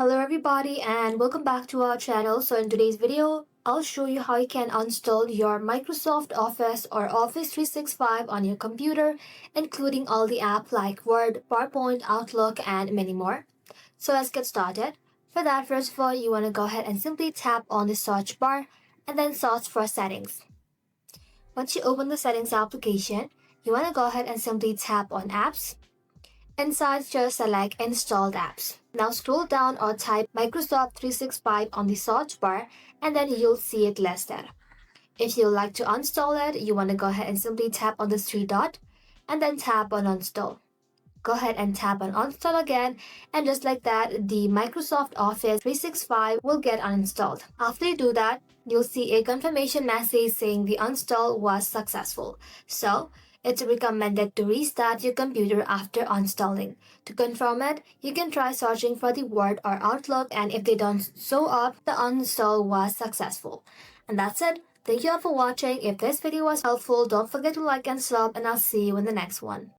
Hello everybody and welcome back to our channel. So in today's video, I'll show you how you can install your Microsoft Office or Office 365 on your computer, including all the apps like Word, PowerPoint, Outlook, and many more. So let's get started. For that, first of all, you want to go ahead and simply tap on the search bar and then search for settings. Once you open the settings application, you want to go ahead and simply tap on apps. Inside, just select Installed Apps. Now scroll down or type Microsoft 365 on the search bar and then you'll see it listed. If you'd like to uninstall it, you want to go ahead and simply tap on the three dot and then tap on Uninstall. Go ahead and tap on Uninstall again, and just like that, the Microsoft Office 365 will get uninstalled. After you do that, you'll see a confirmation message saying the uninstall was successful. So, it's recommended to restart your computer after uninstalling. To confirm it, you can try searching for the Word or Outlook, and if they don't show up, the uninstall was successful. And that's it. Thank you all for watching. If this video was helpful, don't forget to like and sub, and I'll see you in the next one.